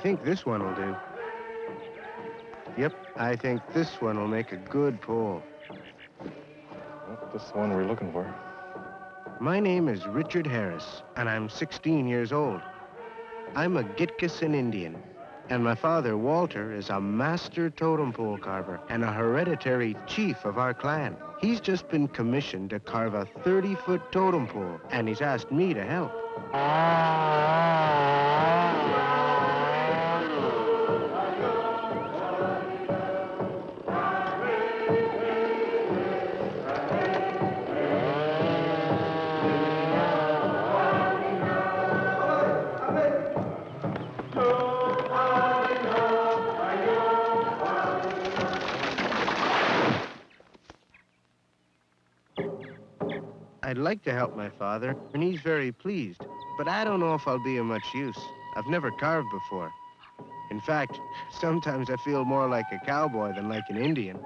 think this one will do. Yep, I think this one will make a good pole. Well, this is the one we're looking for. My name is Richard Harris, and I'm 16 years old. I'm a Gitskan Indian, and my father, Walter, is a master totem pole carver and a hereditary chief of our clan. He's just been commissioned to carve a 30-foot totem pole, and he's asked me to help. I'd like to help my father, and he's very pleased, but I don't know if I'll be of much use. I've never carved before. In fact, sometimes I feel more like a cowboy than like an Indian.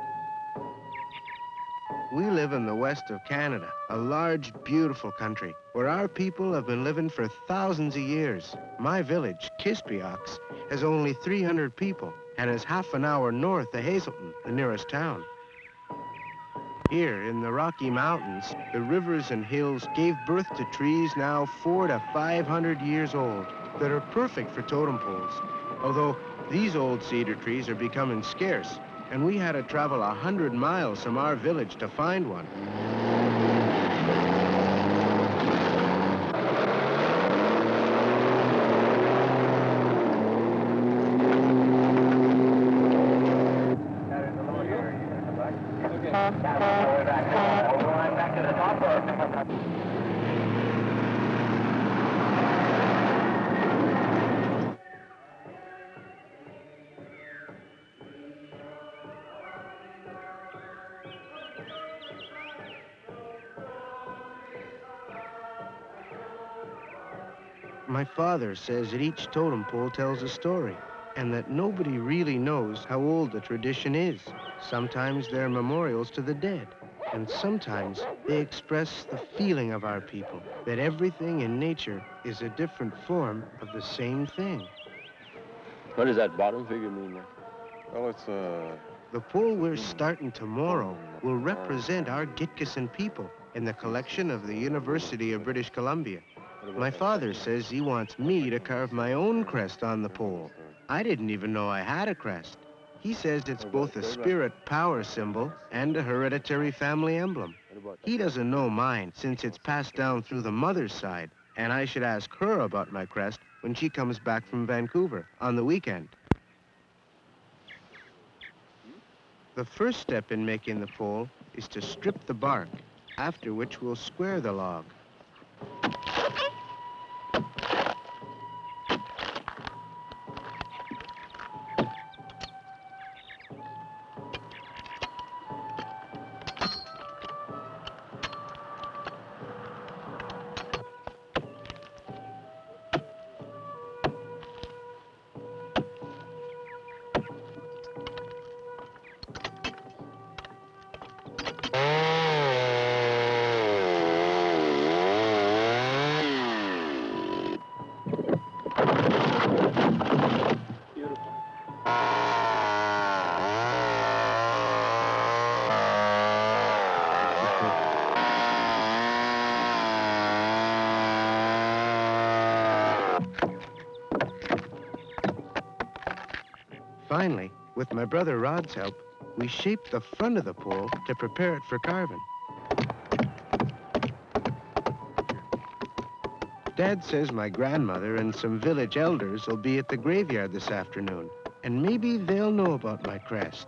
We live in the west of Canada, a large, beautiful country, where our people have been living for thousands of years. My village, Kispiox, has only 300 people and is half an hour north of Hazelton, the nearest town. Here in the Rocky Mountains, the rivers and hills gave birth to trees now 400 to 500 years old that are perfect for totem poles. Although these old cedar trees are becoming scarce, and we had to travel 100 miles from our village to find one. My father says that each totem pole tells a story, and that nobody really knows how old the tradition is. Sometimes they're memorials to the dead, and sometimes they express the feeling of our people, that everything in nature is a different form of the same thing. What does that bottom figure mean then? Well, it's The pole we're starting tomorrow will represent our Gitkasan people in the collection of the University of British Columbia. My father says he wants me to carve my own crest on the pole. I didn't even know I had a crest. He says it's both a spirit power symbol and a hereditary family emblem. He doesn't know mine since it's passed down through the mother's side, and I should ask her about my crest when she comes back from Vancouver on the weekend. The first step in making the pole is to strip the bark, after which we'll square the log. Finally, with my brother Rod's help, we shaped the front of the pole to prepare it for carving. Dad says my grandmother and some village elders will be at the graveyard this afternoon, and maybe they'll know about my crest.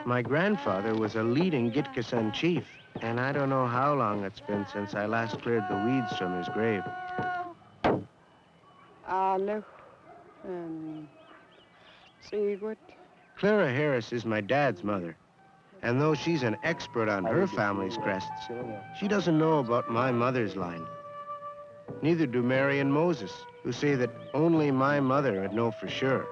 My grandfather was a leading Gitskan chief, and I don't know how long it's been since I last cleared the weeds from his grave. Clara Harris is my dad's mother, and though she's an expert on her family's crests, she doesn't know about my mother's line. Neither do Mary and Moses, who say that only my mother would know for sure.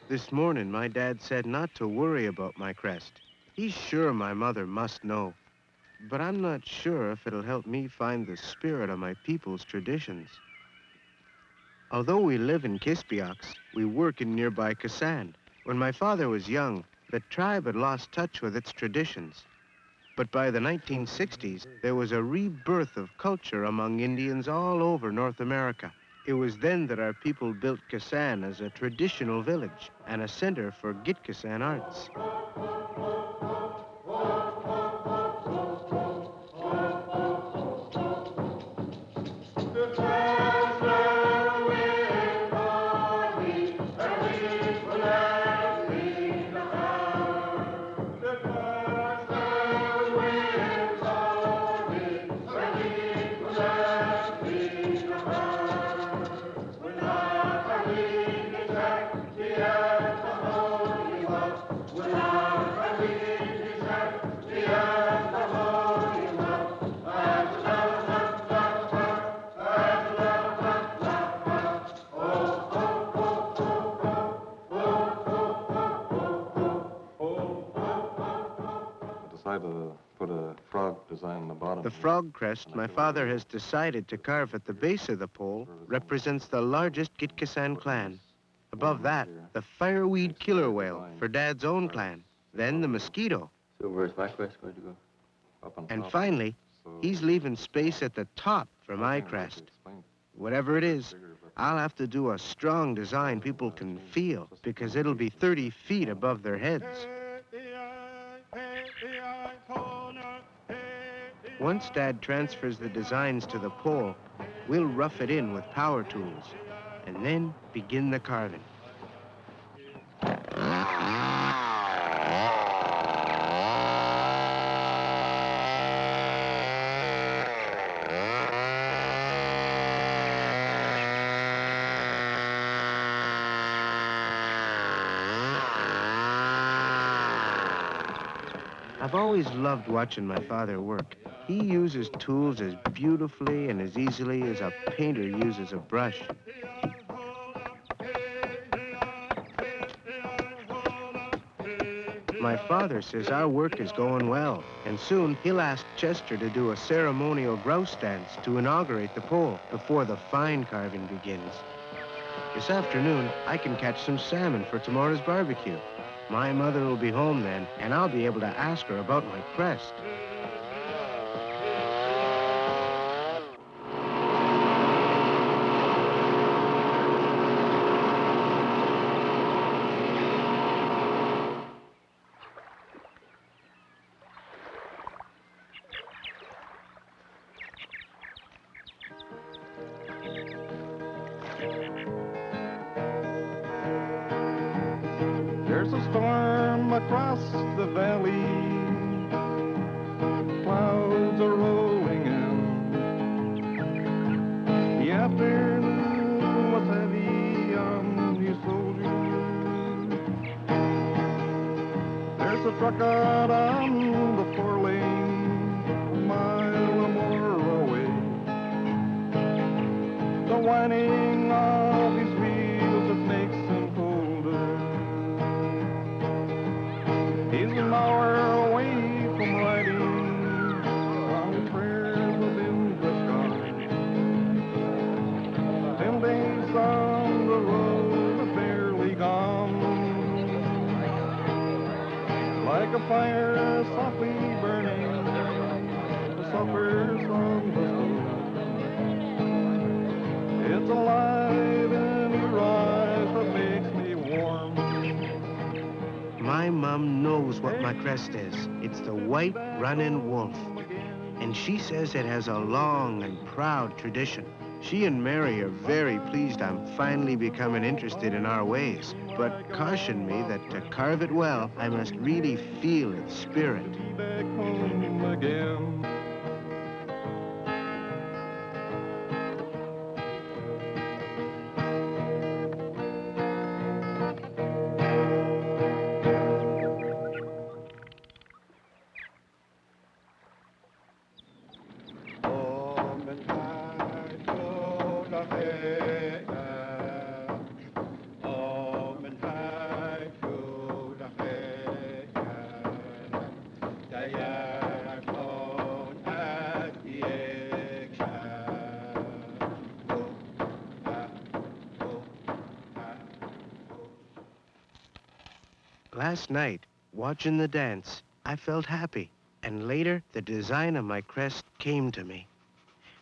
This morning, my dad said not to worry about my crest. He's sure my mother must know. But I'm not sure if it'll help me find the spirit of my people's traditions. Although we live in Kispiaks, we work in nearby Kasan. When my father was young, the tribe had lost touch with its traditions. But by the 1960s, there was a rebirth of culture among Indians all over North America. It was then that our people built Kasan as a traditional village and a center for Gitkasan arts. Put a frog design on the bottom. The frog crest my father has decided to carve at the base of the pole represents the largest Gitkasan clan. Above that, the fireweed killer whale for Dad's own clan. Then the mosquito. So where's my crest going to go? Up on And top. finally, So he's leaving space at the top for my crest. Whatever it is, I'll have to do a strong design people can feel, because it'll be 30 feet above their heads. Once Dad transfers the designs to the pole, we'll rough it in with power tools, and then begin the carving. I've always loved watching my father work. He uses tools as beautifully and as easily as a painter uses a brush. My father says our work is going well, and soon he'll ask Chester to do a ceremonial grouse dance to inaugurate the pole before the fine carving begins. This afternoon, I can catch some salmon for tomorrow's barbecue. My mother will be home then, and I'll be able to ask her about my crest. There's a storm across the valley. Clouds are rolling in. The afternoon was heavy on you soldiers. a truck out on the 4-lane, a mile or more away. The whining of his wheels, it makes him colder. He's an hour away from riding on the prairies of Gitskan. 10 days on the road, are barely gone. Like a fire softly burning, the suffers on the stove. It's a light in your eyes that makes me warm. My mom knows what my crest is. It's the white running wolf. And she says it has a long and proud tradition. She and Mary are very pleased I'm finally becoming interested in our ways, but caution me that to carve it well, I must really feel its spirit. Back home again. Last night, watching the dance, I felt happy, and later the design of my crest came to me.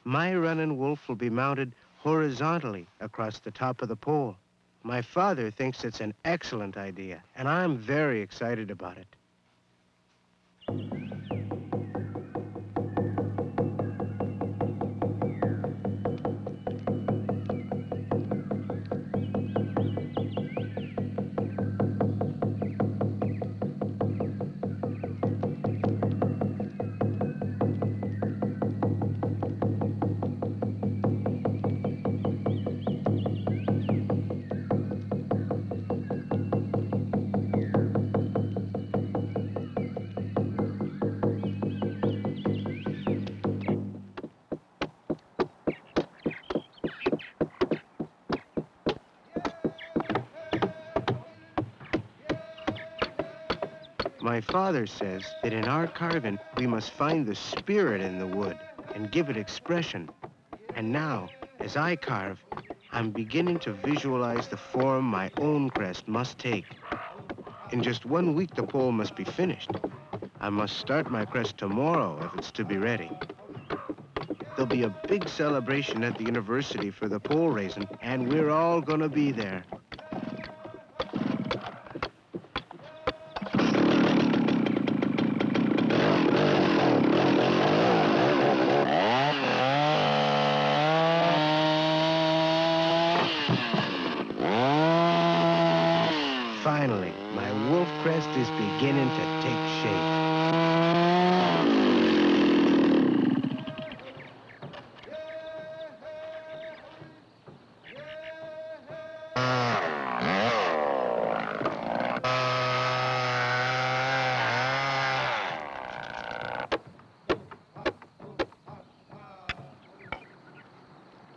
My running wolf will be mounted horizontally across the top of the pole. My father thinks it's an excellent idea, and I'm very excited about it. My father says that in our carving, we must find the spirit in the wood and give it expression. And now, as I carve, I'm beginning to visualize the form my own crest must take. In just 1 week, the pole must be finished. I must start my crest tomorrow if it's to be ready. There'll be a big celebration at the university for the pole raising, and we're all gonna be there. Finally, my wolf crest is beginning to take shape.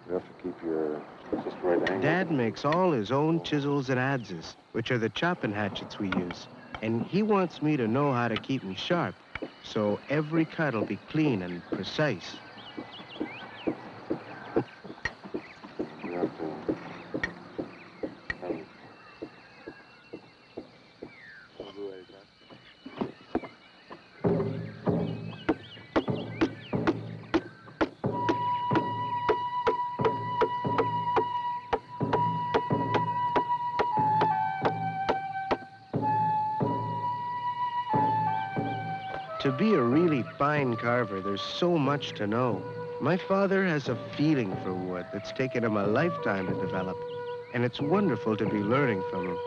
You have to keep your just right angle. Dad makes all his own chisels and adzes, which are the chopping hatchets we use. And he wants me to know how to keep them sharp, so every cut will be clean and precise. You have to To be a really fine carver, there's so much to know. My father has a feeling for wood that's taken him a lifetime to develop, and it's wonderful to be learning from him.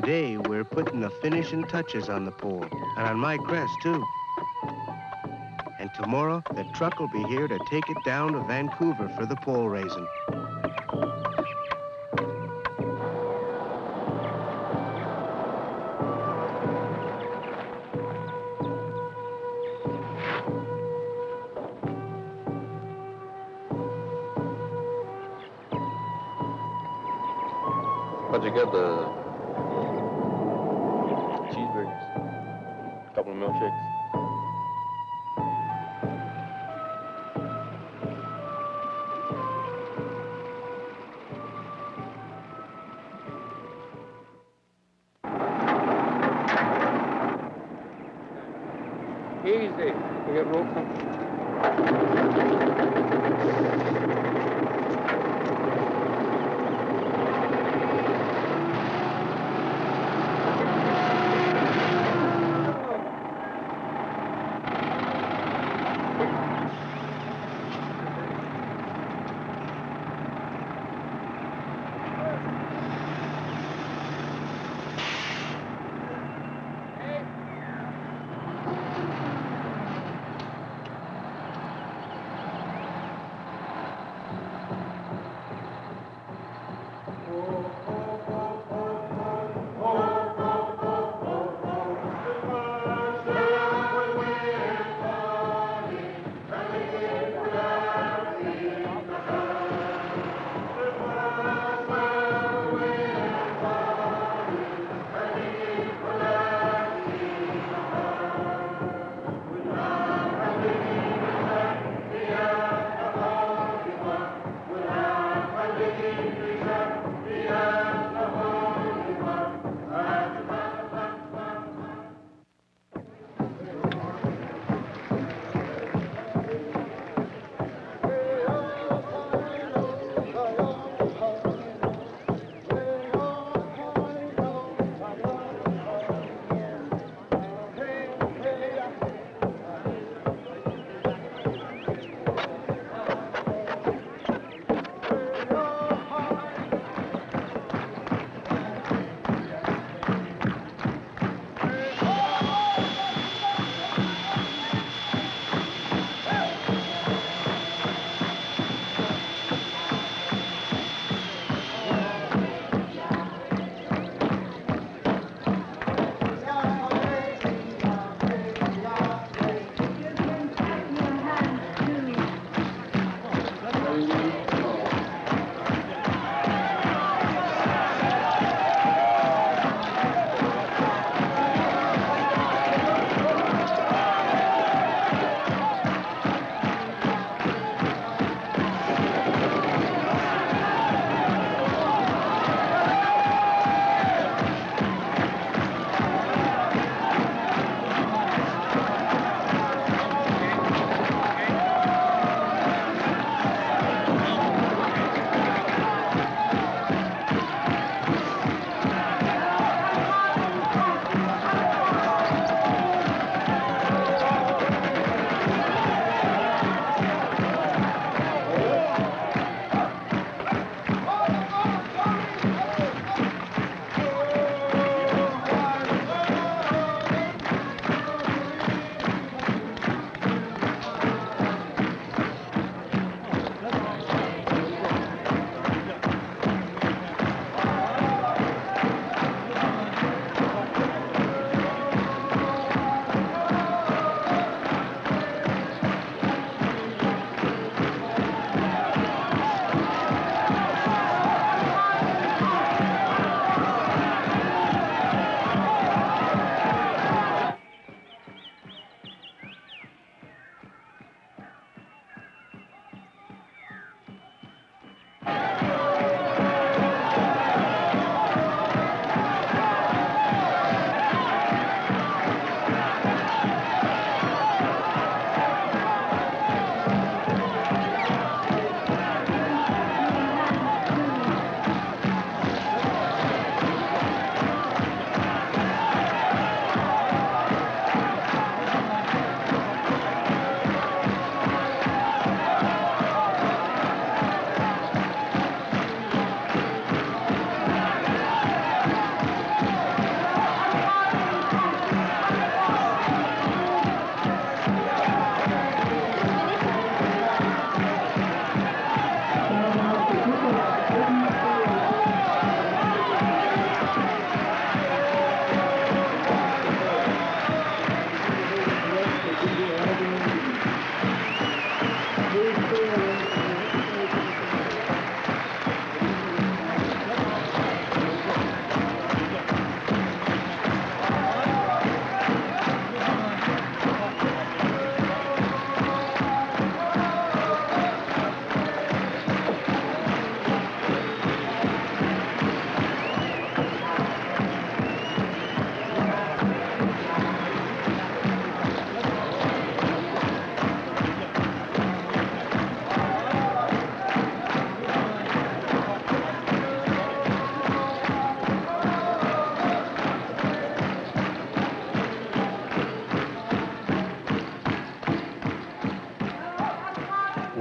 Today, we're putting the finishing touches on the pole, and on my crest, too. And tomorrow, the truck will be here to take it down to Vancouver for the pole raising. How'd you get the cheeseburgers? Couple of milkshakes. Easy. We get rope some.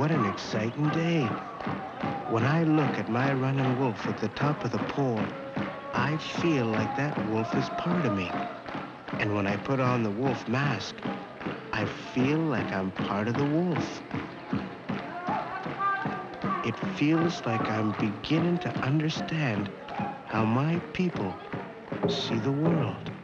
what an exciting day. When I look at my running wolf at the top of the pole, I feel like that wolf is part of me. And when I put on the wolf mask, I feel like I'm part of the wolf. It feels like I'm beginning to understand how my people see the world.